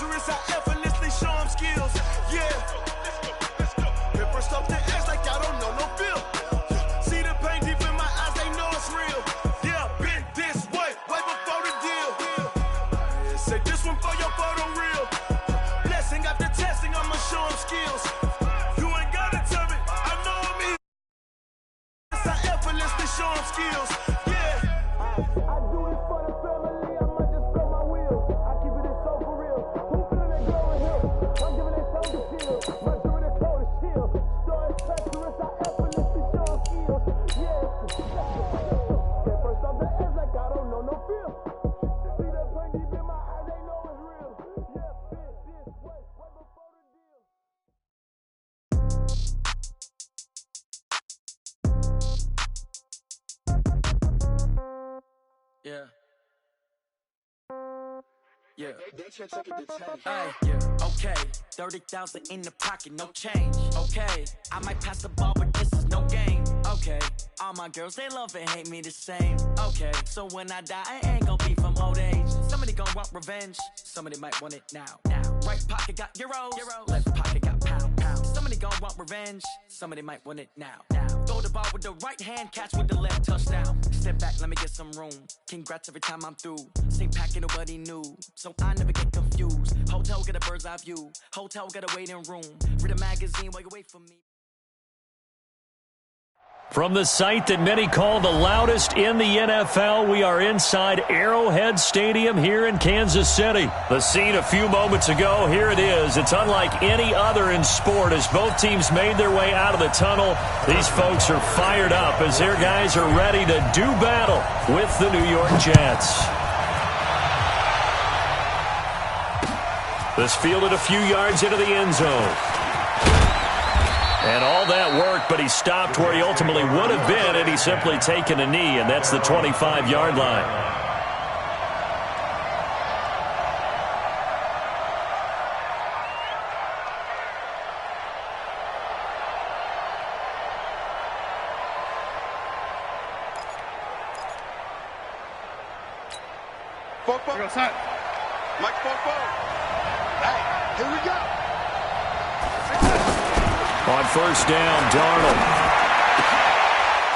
treacherous, I effortlessly show them skills. Yeah. Hit first off the edge like I don't know no feel. See the pain deep in my eyes, they know it's real. Yeah, been this way before the deal. Yeah, say this one for your photo real. Blessing after testing, I'ma show them skills. You ain't gotta tell me, I know me. I effortlessly show them skills. Yeah. I do this for the family, I might just blow my wheel. I keep it in so for real. Who feeling that glowing hill? I'm giving it shoulder shield. My doing it cold shield. Story treacherous, I effortlessly show them skills. Yeah. Get first off the edge like I don't know no feel. See that pain deep in my eyes, they know it's real. Yeah, been this way before the deal. Yeah. Yeah. Hey, yeah. Okay. 30,000 in the pocket, no change. Okay. I might pass the ball, but this is no game. Okay. All my girls, they love and hate me the same. Okay. So when I die, I ain't gonna be from old age. Somebody gonna want revenge. Somebody might want it now. Right pocket got euros. Left pocket got pound. Somebody gonna want revenge. Somebody might want it now. Throw the ball with the right hand, catch with the left, touchdown. Step back, let me get some room. Congrats every time I'm through. Same packet, nobody knew. So I never get confused. Hotel get a bird's eye view. Hotel got a waiting room. Read a magazine while you wait for me. From the site that many call the loudest in the NFL, we are inside Arrowhead Stadium here in Kansas City. The scene a few moments ago, here it is. It's unlike any other in sport as both teams made their way out of the tunnel. These folks are fired up as their guys are ready to do battle with the New York Jets. This fielded a few yards into the end zone. And all that work, but he stopped where he ultimately would have been had he simply taken a knee, and that's the 25-yard line. Mike Popo. Hey, here we go. On first down, Darnold.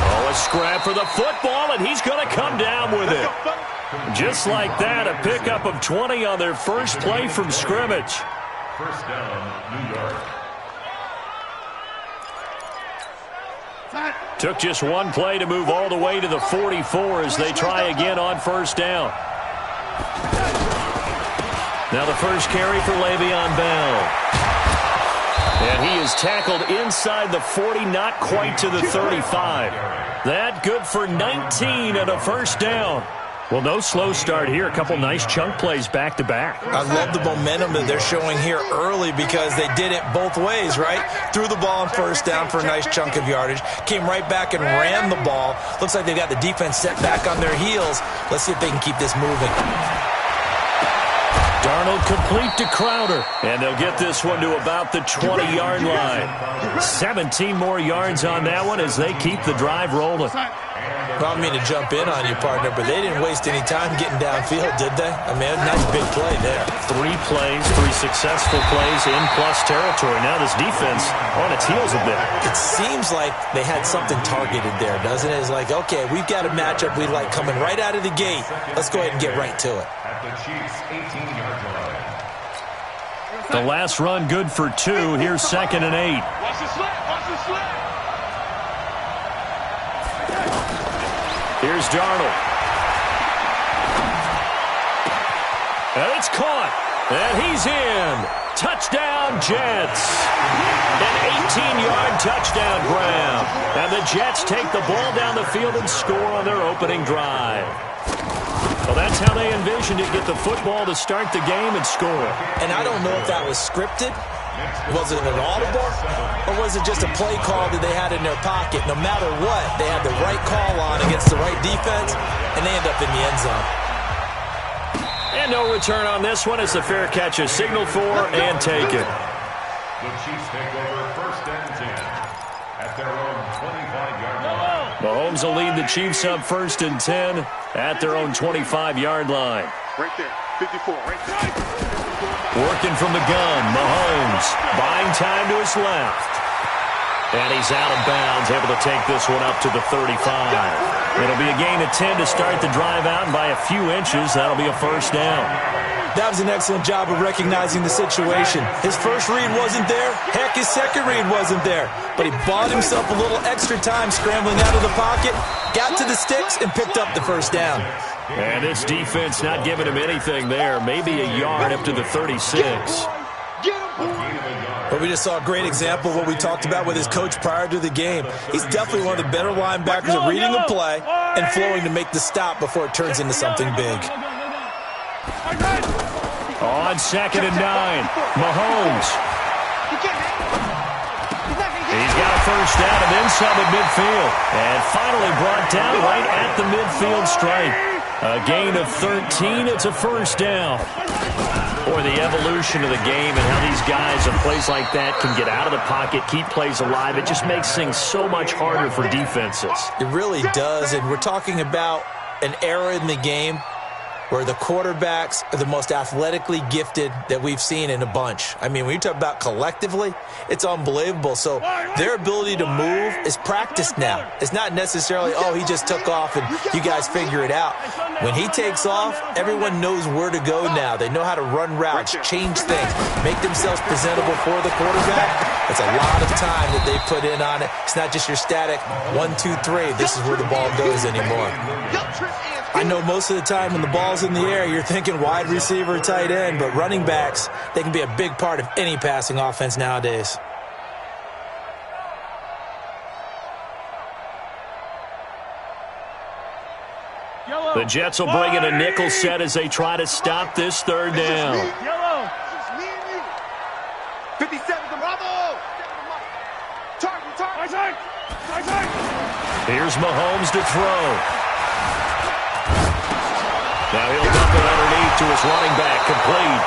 Oh, a scrap for the football, and he's going to come down with it. Just like that, a pickup of 20 on their first play from scrimmage. First down, New York. Took just one play to move all the way to the 44 as they try again on first down. Now the first carry for Le'Veon Bell. And he is tackled inside the 40, not quite to the 35. That good for 19 and a first down. Well, no slow start here. A couple nice chunk plays back-to-back. I love the momentum that they're showing here early because they did it both ways, right? Threw the ball on first down for a nice chunk of yardage. Came right back and ran the ball. Looks like they've got the defense set back on their heels. Let's see if they can keep this moving. Darnold complete to Crowder, and they'll get this one to about the 20-yard line. 17 more yards on that one as they keep the drive rolling. Well, I mean to jump in on you, partner, but they didn't waste any time getting downfield, did they? I mean, a nice big play there. 3 plays, 3 successful plays in plus territory. Now this defense on its heels a bit. It seems like they had something targeted there, doesn't it? It's like, okay, we've got a matchup we like coming right out of the gate. Let's go ahead and get right to it. At the Chiefs' 18-yard line. The last run good for 2. Here's 2nd and 8. Watch the slant. Watch the slant. Here's Darnold. And it's caught. And he's in. Touchdown, Jets. An 18-yard touchdown grab. And the Jets take the ball down the field and score on their opening drive. Well, that's how they envisioned it, get the football to start the game and score. And I don't know if that was scripted. Was it an audible? Or was it just a play call that they had in their pocket? No matter what, they had the right call on against the right defense, and they end up in the end zone. And no return on this one as the fair catch is signaled for and taken. The Chiefs take over first and 10 at their own 25-yard line. Mahomes will lead the Chiefs up first and 10 at their own 25-yard line. Right there, 54, right there. Working from the gun, Mahomes buying time to his left. And he's out of bounds, able to take this one up to the 35. It'll be a gain of 10 to start the drive out, and by a few inches, that'll be a first down. That was an excellent job of recognizing the situation. His first read wasn't there. Heck, his second read wasn't there. But he bought himself a little extra time scrambling out of the pocket, got to the sticks, and picked up the first down. And this defense not giving him anything there. Maybe a yard up to the 36. But we just saw a great example of what we talked about with his coach prior to the game. He's definitely one of the better linebackers at reading a play and flowing to make the stop before it turns into something big. On 2nd and 9, Mahomes. He's got a first down and then some at midfield. And finally brought down right at the midfield stripe. A gain of 13, it's a first down. Boy, the evolution of the game and how these guys in plays like that can get out of the pocket, keep plays alive, it just makes things so much harder for defenses. It really does, and we're talking about an era in the game where the quarterbacks are the most athletically gifted that we've seen in a bunch. I mean, when you talk about collectively, it's unbelievable. So their ability to move is practiced now. It's not necessarily, oh, he just took off and you guys figure it out. When he takes off, everyone knows where to go now. They know how to run routes, change things, make themselves presentable for the quarterback. It's a lot of time that they put in on it. It's not just your static 1, 2, 3. This is where the ball goes anymore. I know most of the time when the ball's in the air, you're thinking wide receiver, tight end, but running backs, they can be a big part of any passing offense nowadays. The Jets will bring in a nickel set as they try to stop this third down. 57, Bravo! Target. Here's Mahomes to throw. Now he'll dump it underneath to his running back, complete.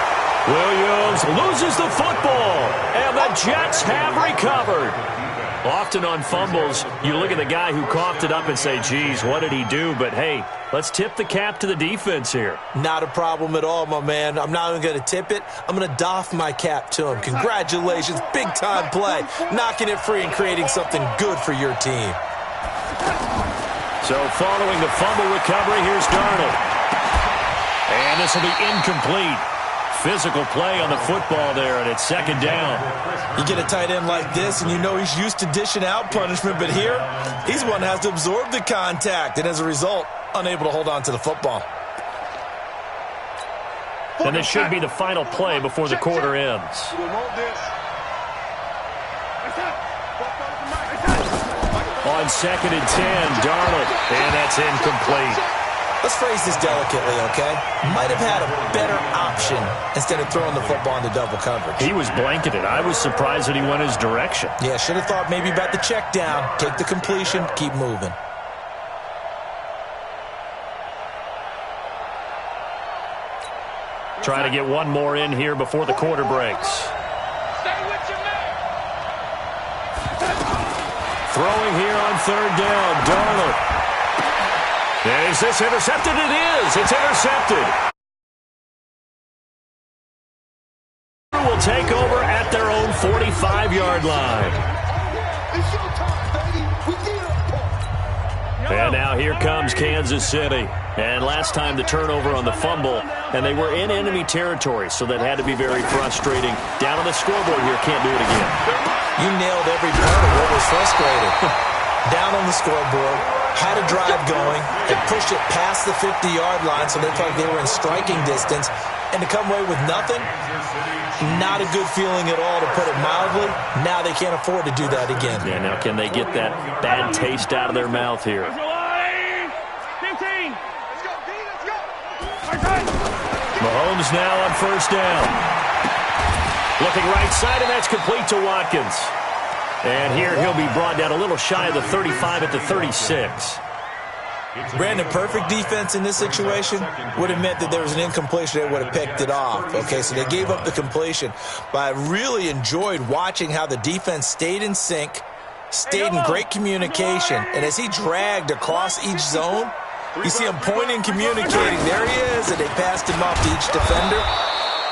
Williams loses the football, and the Jets have recovered. Often on fumbles, you look at the guy who coughed it up and say, geez, what did he do? But, hey, let's tip the cap to the defense here. Not a problem at all, my man. I'm not even going to tip it. I'm going to doff my cap to him. Congratulations, big-time play. Knocking it free and creating something good for your team. So following the fumble recovery, here's Darnold. And this will be incomplete. Physical play on the football there, and it's second down. You get a tight end like this, and you know he's used to dishing out punishment, but here, he's the one that has to absorb the contact, and as a result, unable to hold on to the football. And this should be the final play before the quarter ends. On 2nd and 10, Darnold, and that's incomplete. Let's phrase this delicately, okay? Might have had a better option instead of throwing the football into double coverage. He was blanketed. I was surprised that he went his direction. Yeah, should have thought maybe about the check down, take the completion, keep moving. Trying to get one more in here before the quarter breaks. Stay with your man. Throwing here on third down, Darnold. Is this intercepted? It is. It's intercepted. Will take over at their own 45-yard line. It's your time, baby. We did our part. And now here comes Kansas City. And last time the turnover on the fumble, and they were in enemy territory, so that had to be very frustrating. Down on the scoreboard here, can't do it again. You nailed every part of what was frustrating. Down on the scoreboard, had a drive going, had pushed it past the 50-yard line, so they felt like they were in striking distance, and to come away with nothing, not a good feeling at all, to put it mildly. Now they can't afford to do that again. Yeah, now can they get that bad taste out of their mouth here? 15. Let's go, D. Let's go. Mahomes now on first down. Looking right side, and that's complete to Watkins. And here he'll be brought down a little shy of the 35 at the 36. Brandon, perfect defense in this situation would have meant that there was an incompletion. They would have picked it off. Okay, so they gave up the completion. But I really enjoyed watching how the defense stayed in sync, stayed in great communication. And as he dragged across each zone, you see him pointing, communicating. There he is, and they passed him off to each defender.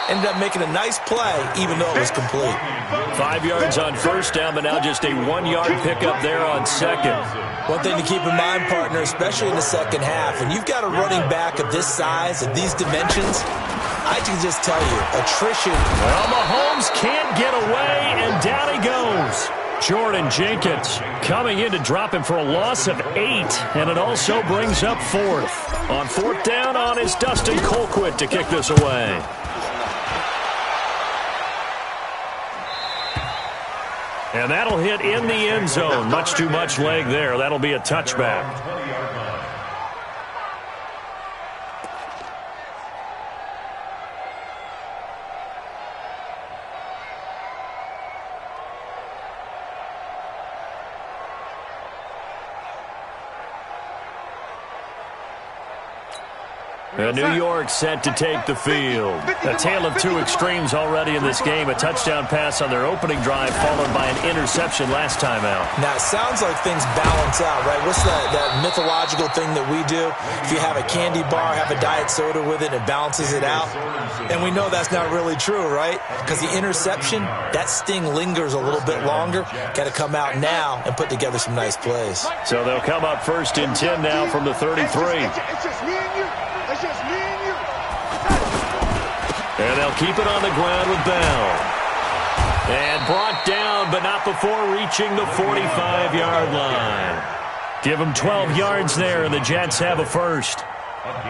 ended up making a nice play, even though it was complete. 5 yards on first down, but now just a 1-yard pickup there on second. One thing to keep in mind, partner, especially in the second half, when you've got a running back of this size, of these dimensions, I can just tell you, attrition. Well, Mahomes can't get away, and down he goes. Jordan Jenkins coming in to drop him for a loss of 8, and it also brings up 4th. On 4th down on is Dustin Colquitt to kick this away. And that'll hit in the end zone. Much too much leg there. That'll be a touchback. New York set to take the field. A tale of two extremes already in this game. A touchdown pass on their opening drive followed by an interception last time out. Now, it sounds like things balance out, right? What's that mythological thing that we do? If you have a candy bar, have a diet soda with it, it balances it out. And we know that's not really true, right? Because the interception, that sting lingers a little bit longer. Got to come out now and put together some nice plays. So they'll come up 1st and 10 now from the 33. It's just me and you. It's just me and you. And they'll keep it on the ground with Bell. And brought down, but not before reaching the 45-yard line. Give them 12 yards there, and the Jets have a first.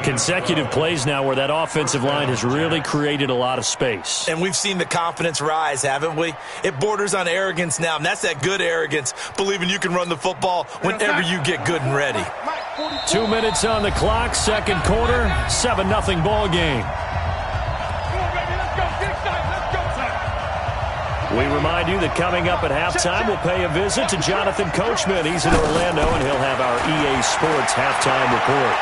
Consecutive plays now where that offensive line has really created a lot of space. And we've seen the confidence rise, haven't we? It borders on arrogance now, and that's that good arrogance, believing you can run the football whenever you get good and ready. 2 minutes on the clock, second quarter, 7-0 ball game. We remind you that coming up at halftime, we'll pay a visit to Jonathan Coachman. He's in Orlando, and he'll have our EA Sports halftime report.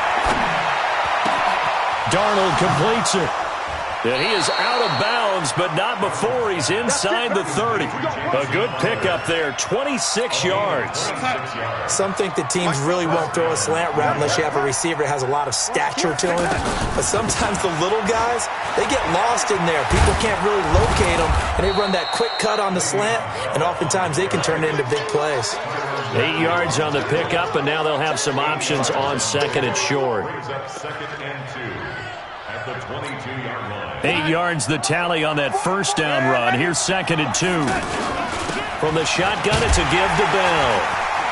Darnold completes it. And he is out of bounds, but not before he's inside the 30. A good pickup there, 26 yards. Some think that teams really won't throw a slant route unless you have a receiver that has a lot of stature to him. But sometimes the little guys, they get lost in there. People can't really locate them, and they run that quick cut on the slant, and oftentimes they can turn it into big plays. 8 yards on the pickup, and now they'll have some options on second and short. 8 yards the tally on that first down run. Here's 2nd and 2. From the shotgun, it's a give to Bell.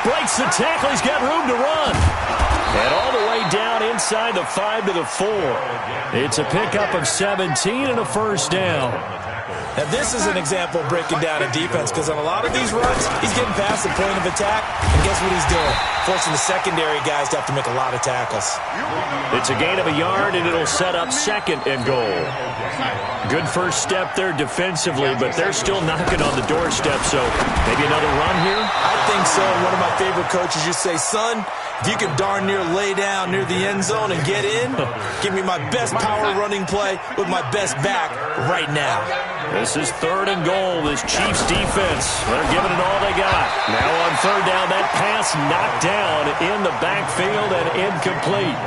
Breaks the tackle. He's got room to run. And all the way down inside the 5 to the 4. It's a pickup of 17 and a first down. Now, this is an example of breaking down a defense, because on a lot of these runs, he's getting past the point of attack, and guess what he's doing? Forcing the secondary guys to have to make a lot of tackles. It's a gain of a yard, and it'll set up 2nd and goal. Good first step there defensively, but they're still knocking on the doorstep, so maybe another run here? I think so. One of my favorite coaches used to say, son, if you can darn near lay down near the end zone and get in, give me my best power running play with my best back right now. This is 3rd and goal. This Chiefs defense, they're giving it all they got. Now on 3rd down, that pass knocked down in the backfield and incomplete.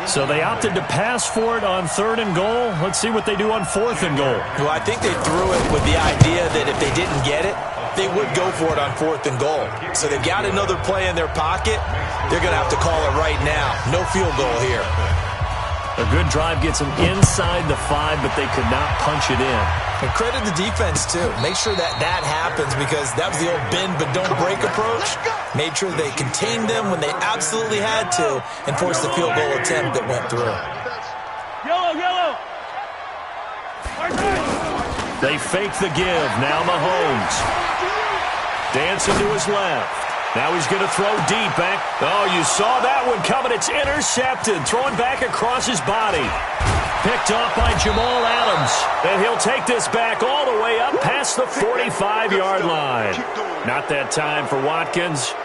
So they opted to pass for it on 3rd and goal. Let's see what they do on 4th and goal. Well, I think they threw it with the idea that if they didn't get it, they would go for it on 4th and goal. So they've got another play in their pocket. They're going to have to call it right now. No field goal here. A good drive gets them inside the 5, but they could not punch it in. And credit the defense, too. Make sure that happens, because that was the old bend but don't break approach. Made sure they contained them when they absolutely had to and forced the field goal attempt that went through. Yellow. They fake the give. Now Mahomes. Dancing to his left. Now he's going to throw deep back. Oh, you saw that one coming. It's intercepted. Throwing back across his body. Picked off by Jamal Adams. And he'll take this back all the way up past the 45-yard line. Not that time for Watkins.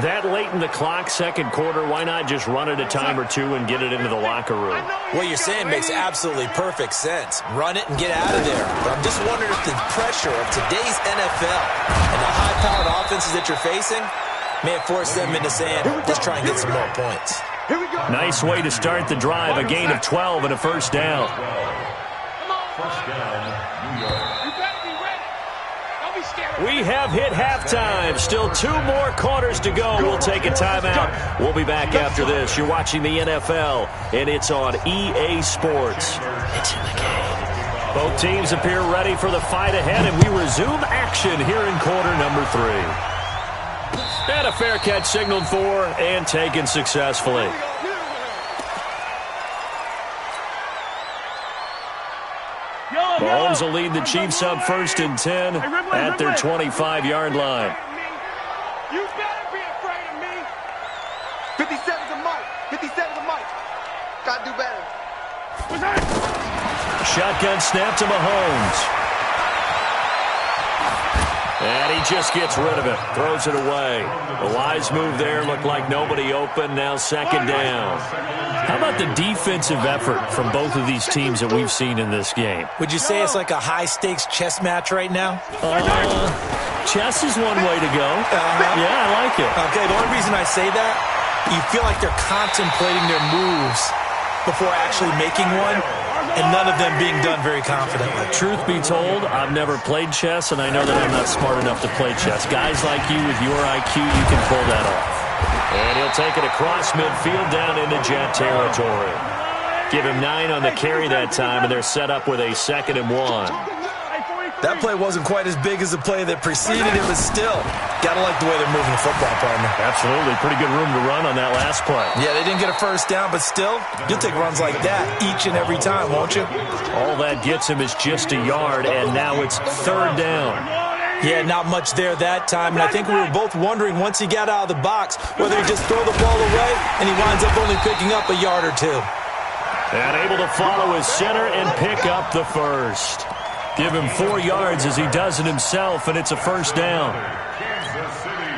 That late in the clock, second quarter, why not just run it a time or two and get it into the locker room? What you're saying makes absolutely perfect sense. Run it and get out of there. But I'm just wondering if the pressure of today's NFL and the high-powered offenses that you're facing may have forced them into saying, let's try and get some more points. Nice way to start the drive, a gain of 12 and a first down. First down, New York. You better be ready. Don't be scared. We have hit halftime. Still 2 more quarters to go. We'll take a timeout. We'll be back after this. You're watching the NFL, and it's on EA Sports. It's in the game. Both teams appear ready for the fight ahead, and we resume action here in quarter number 3. And a fair catch signaled for and taken successfully. Mahomes will lead the Chiefs up 1st and 10 at their 25-yard line. You better be afraid of me. 57's a Mike. 57's a Mike. Gotta do better. What's that? Shotgun snap to Mahomes. And he just gets rid of it. Throws it away. A wise move there. Looked like nobody open. Now 2nd down. How about the defensive effort from both of these teams that we've seen in this game? Would you say it's like a high-stakes chess match right now? Chess is one way to go. Yeah, I like it. Okay, the only reason I say that, you feel like they're contemplating their moves before actually making one, and none of them being done very confidently. Truth be told, I've never played chess, and I know that I'm not smart enough to play chess. Guys like you with your IQ, you can pull that off. And he'll take it across midfield down into Jet territory. Give him 9 on the carry that time, and they're set up with a 2nd and 1. That play wasn't quite as big as the play that preceded it, but still, gotta like the way they're moving the football, partner. Absolutely. Pretty good room to run on that last play. Yeah, they didn't get a 1st down, but still, you'll take runs like that each and every time, won't you? All that gets him is just a yard, and now it's 3rd down. Yeah, not much there that time, and I think we were both wondering once he got out of the box whether he'd just throw the ball away, and he winds up only picking up a yard or 2. And able to follow his center and pick up the 1st. Give him 4 yards as he does it himself, and it's a 1st down.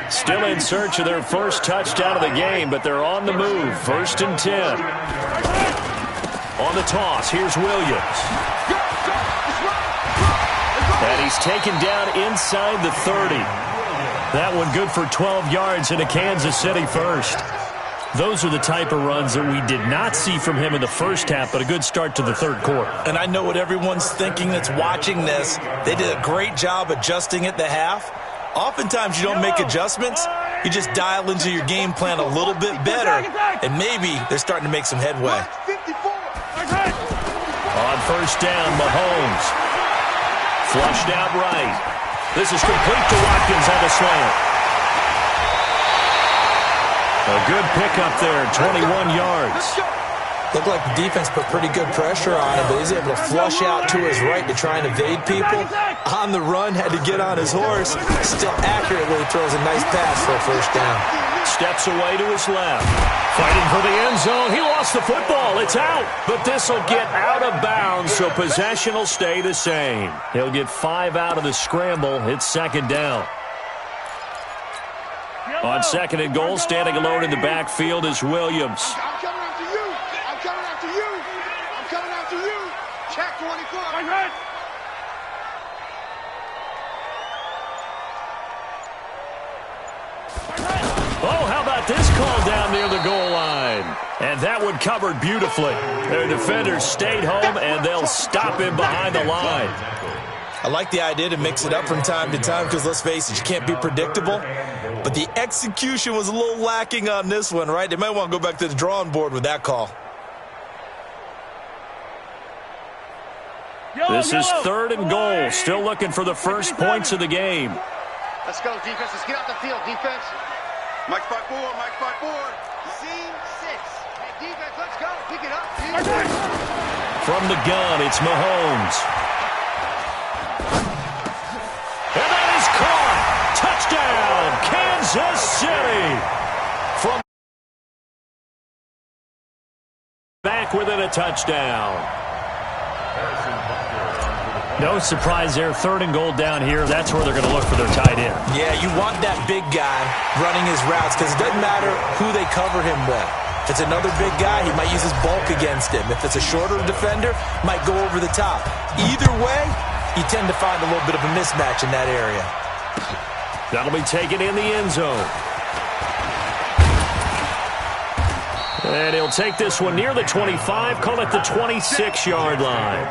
Still in search of their first touchdown of the game, but they're on the move. 1st and 10. On the toss, here's Williams. And he's taken down inside the 30. That one good for 12 yards and a Kansas City 1st. Those are the type of runs that we did not see from him in the 1st half, but a good start to the 3rd quarter. And I know what everyone's thinking that's watching this. They did a great job adjusting at the half. Oftentimes you don't make adjustments. You just dial into your game plan a little bit better, and maybe they're starting to make some headway. On 1st down, Mahomes. Flushed out right. This is complete to Watkins on the slant. A good pickup there, 21 yards. Looked like the defense put pretty good pressure on him, but he's able to flush out to his right to try and evade people. On the run, had to get on his horse. Still accurately throws a nice pass for a 1st down. Steps away to his left. Fighting for the end zone. He lost the football. It's out. But this will get out of bounds, so possession will stay the same. He'll get 5 out of the scramble. It's 2nd down. On 2nd and goal, standing alone in the backfield is Williams. I'm coming after you. I'm coming after you. I'm coming after you. Check 24. Right. Oh, how about this call down near the goal line? And that one covered beautifully. Their defenders stayed home, and they'll stop him behind the line. I like the idea to mix it up from time to time because, let's face it, you can't be predictable. But the execution was a little lacking on this one, right? They might want to go back to the drawing board with that call. This is 3rd and goal. Still looking for the first points of the game. Let's go, defense. Let's get out the field, defense. Mike 5-4, Mike 5-4. Scene 6. Hey, defense, let's go. Pick it up, dude. From the gun, it's Mahomes. And that is caught. Touchdown, Kansas City. From back within a touchdown. No surprise there. 3rd and goal down here. That's where they're going to look for their tight end. Yeah, you want that big guy running his routes because it doesn't matter who they cover him with. If it's another big guy, he might use his bulk against him. If it's a shorter defender, might go over the top. Either way, you tend to find a little bit of a mismatch in that area. That'll be taken in the end zone. And he'll take this one near the 25, call it the 26-yard line.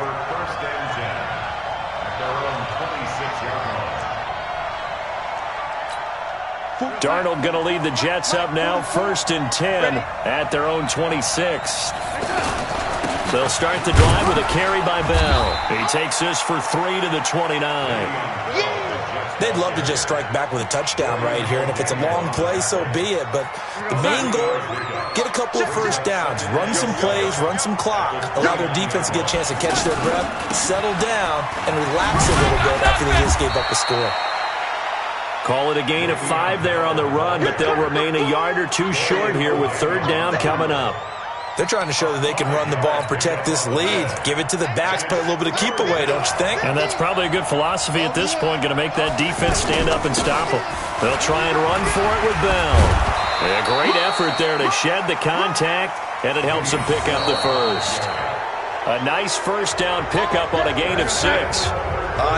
Darnold going to lead the Jets up now, 1st and 10 at their own 26. They'll start the drive with a carry by Bell. He takes this for 3 to the 29. They'd love to just strike back with a touchdown right here, and if it's a long play, so be it. But the main goal, get a couple of first downs, run some plays, run some clock, allow their defense to get a chance to catch their breath, settle down, and relax a little bit after they just gave up a score. Call it a gain of 5 there on the run, but they'll remain a yard or two short here with 3rd down coming up. They're trying to show that they can run the ball and protect this lead. Give it to the backs, play a little bit of keep away, don't you think? And that's probably a good philosophy at this point, going to make that defense stand up and stop them. They'll try and run for it with Bell. A great effort there to shed the contact, and it helps them pick up the first. A nice 1st down pickup on a gain of 6.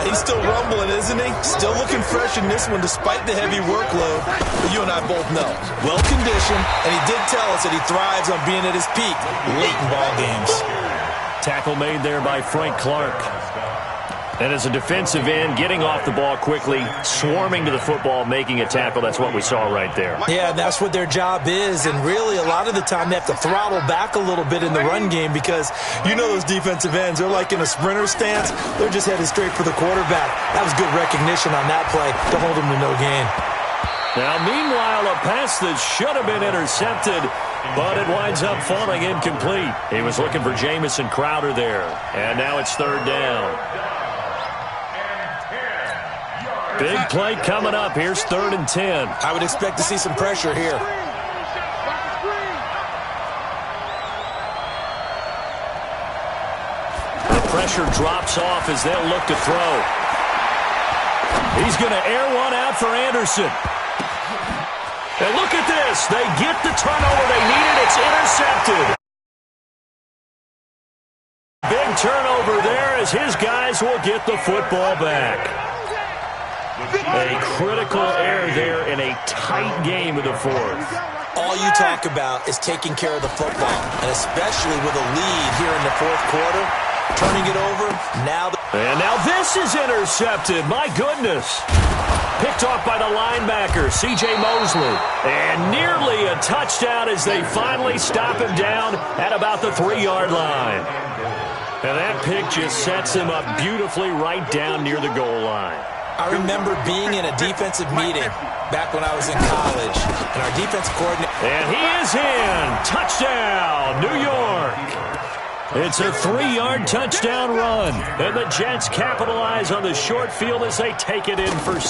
He's still rumbling, isn't he? Still looking fresh in this one despite the heavy workload. But you and I both know, well-conditioned, and he did tell us that he thrives on being at his peak late in ball games. Tackle made there by Frank Clark. And as a defensive end, getting off the ball quickly, swarming to the football, making a tackle. That's what we saw right there. Yeah, that's what their job is. And really, a lot of the time, they have to throttle back a little bit in the run game because you know those defensive ends, they're like in a sprinter stance. They're just headed straight for the quarterback. That was good recognition on that play to hold him to no gain. Now, meanwhile, a pass that should have been intercepted, but it winds up falling incomplete. He was looking for Jamison Crowder there. And now it's 3rd down. Big play coming up. Here's 3rd and 10. I would expect to see some pressure here. The pressure drops off as they'll look to throw. He's going to air one out for Anderson. And look at this. They get the turnover they needed. It's intercepted. Big turnover there as his guys will get the football back. A critical error there in a tight game of the 4th. All you talk about is taking care of the football, and especially with a lead here in the 4th quarter, turning it over. And now this is intercepted. My goodness. Picked off by the linebacker, C.J. Mosley. And nearly a touchdown as they finally stop him down at about the 3-yard line. And that pick just sets him up beautifully right down near the goal line. I remember being in a defensive meeting back when I was in college, and our defensive coordinator... And he is in. Touchdown, New York. It's a 3-yard touchdown run. And the Jets capitalize on the short field as they take it in for 6.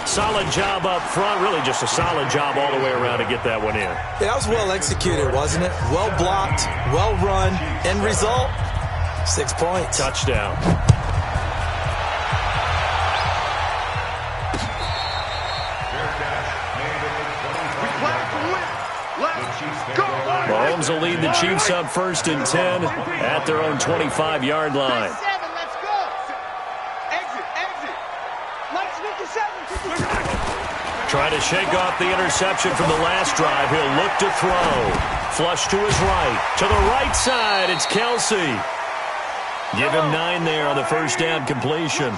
Solid job up front. Really just a solid job all the way around to get that one in. Yeah, that was well executed, wasn't it? Well blocked, well run. End result, 6 points. Touchdown. Mahomes will lead the Chiefs up 1st and 10 at their own 25-yard line. Trying to shake off the interception from the last drive. He'll look to throw. Flush to his right. To the right side, it's Kelsey. Give him 9 there on the 1st down completion.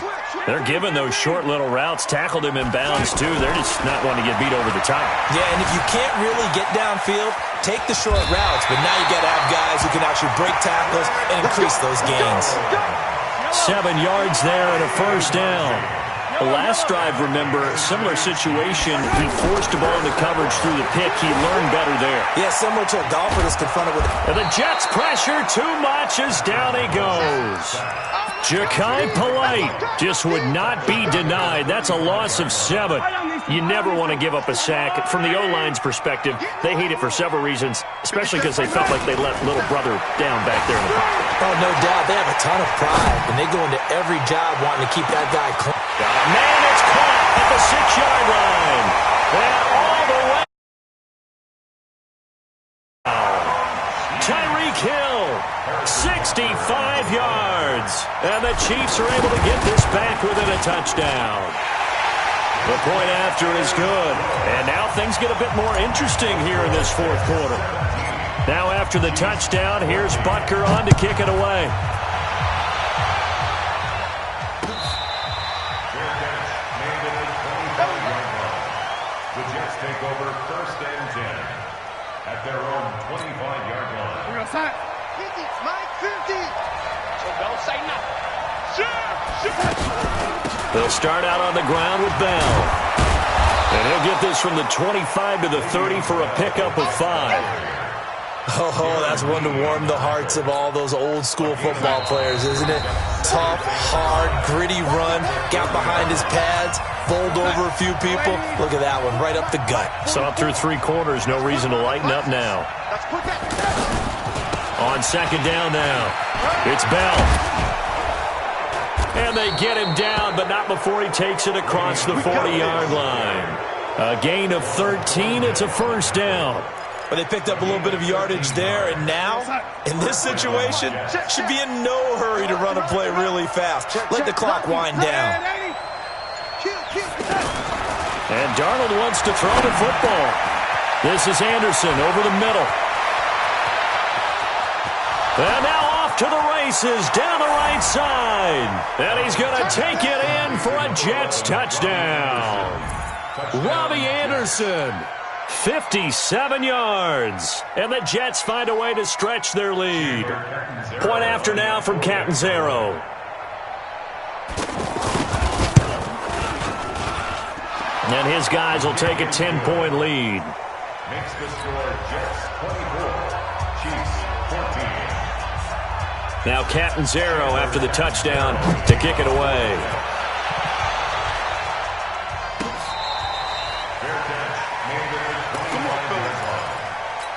They're giving those short little routes. Tackled him in bounds, too. They're just not wanting to get beat over the top. Yeah, and if you can't really get downfield, take the short routes. But now you got to have guys who can actually break tackles and increase those gains. 7 yards there and a 1st down. The last drive, remember, similar situation. He forced the ball into coverage through the pick. He learned better there. Yeah, similar to a golfer that's confronted with... And the Jets pressure too much as down he goes. Ja'Kai Polite just would not be denied. That's a loss of 7. You never want to give up a sack. From the O-line's perspective, they hate it for several reasons, especially because they felt like they let little brother down back there in the pocket. Oh, no doubt. They have a ton of pride, and they go into every job wanting to keep that guy clean. Man, it's caught at the 6-yard line. And all the way. Tyreek Hill, 65 yards. And the Chiefs are able to get this back within a touchdown. The point after is good. And now things get a bit more interesting here in this 4th quarter. Now after the touchdown, here's Butker on to kick it away. They'll start out on the ground with Bell. And he'll get this from the 25 to the 30 for a pickup of 5. Oh, that's one to warm the hearts of all those old-school football players, isn't it? Tough, hard, gritty run, got behind his pads, bowled over a few people. Look at that one, right up the gut. Saw it through 3 quarters, no reason to lighten up now. On second down now, it's Bell. And they get him down, but not before he takes it across the 40-yard line. A gain of 13, it's a first down. But they picked up a little bit of yardage there, and now, in this situation, should be in no hurry to run a play really fast. Let the clock wind down. And Darnold wants to throw the football. This is Anderson over the middle. And now off to the races, down the right side. And he's going to take it in for a Jets touchdown. Robbie Anderson. 57 yards. And the Jets find a way to stretch their lead. Point after now from Catanzaro. And his guys will take a 10-point lead. Makes the score Jets 24, Chiefs 14. Now Catanzaro after the touchdown to kick it away.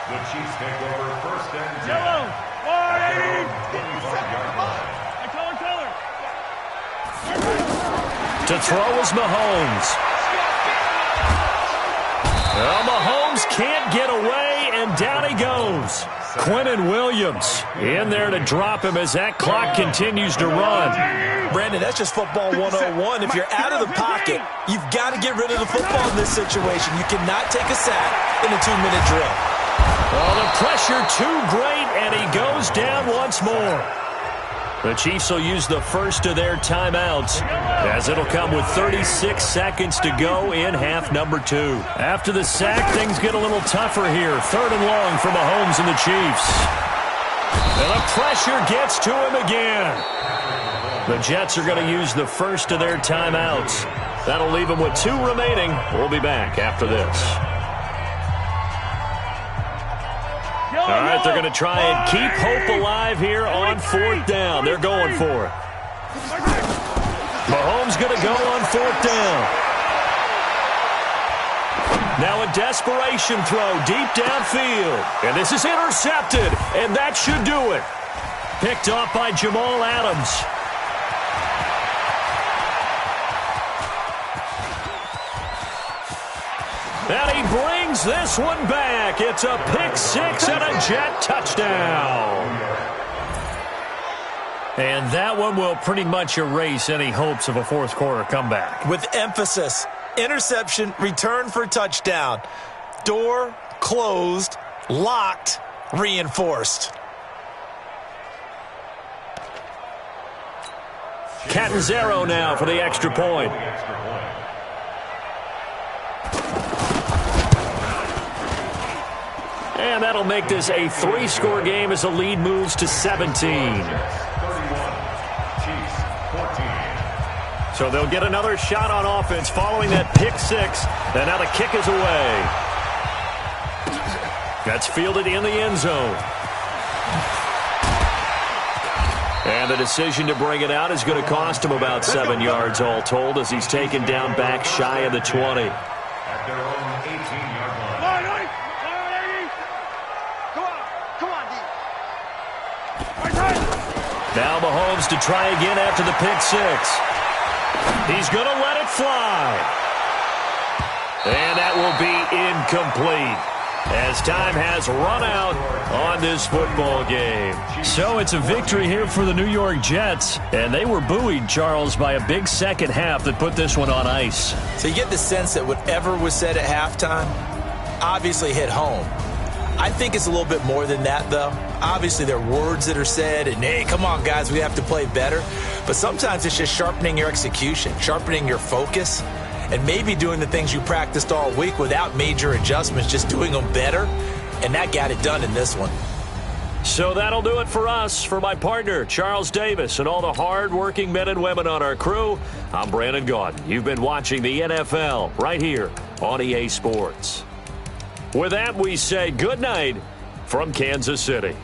The Chiefs take over first and 10. At their own 25-yard line. To throw is Mahomes. Well, Mahomes can't get away, and down he goes. Quinnen Williams in there to drop him as that clock continues to run. Brandon, that's just football 101. If you're out of the pocket, you've got to get rid of the football in this situation. You cannot take a sack in a 2-minute drill. Oh, the pressure too great, and he goes down once more. The Chiefs will use the first of their timeouts, as it'll come with 36 seconds to go in half number 2. After the sack, things get a little tougher here. 3rd and long for Mahomes and the Chiefs. And the pressure gets to him again. The Jets are going to use the first of their timeouts. That'll leave them with 2 remaining. We'll be back after this. All right, they're going to try and keep hope alive here on 4th down. They're going for it. Mahomes going to go on 4th down. Now a desperation throw deep downfield. And this is intercepted, and that should do it. Picked off by Jamal Adams. And he brings this one back. It's a pick-6 and a Jet touchdown. And that one will pretty much erase any hopes of a fourth-quarter comeback. With emphasis, interception, return for touchdown. Door closed, locked, reinforced. Catanzaro now for the extra point. And that'll make this a 3-score game as the lead moves to 17. 31, Chiefs 14. So they'll get another shot on offense following that pick-6. And now the kick is away. That's fielded in the end zone. And the decision to bring it out is going to cost him about 7 yards all told as he's taken down back shy of the 20. At their own 18-yard line. Now Mahomes to try again after the pick-6. He's going to let it fly. And that will be incomplete as time has run out on this football game. So it's a victory here for the New York Jets. And they were buoyed, Charles, by a big second half that put this one on ice. So you get the sense that whatever was said at halftime obviously hit home. I think it's a little bit more than that, though. Obviously, there are words that are said, and, hey, come on, guys, we have to play better. But sometimes it's just sharpening your execution, sharpening your focus, and maybe doing the things you practiced all week without major adjustments, just doing them better. And that got it done in this one. So So that'll do it for us. For my partner, Charles Davis, and all the hard-working men and women on our crew, I'm Brandon Gaudin. You've been watching the NFL right here on EA Sports. With that, we say good night from Kansas City.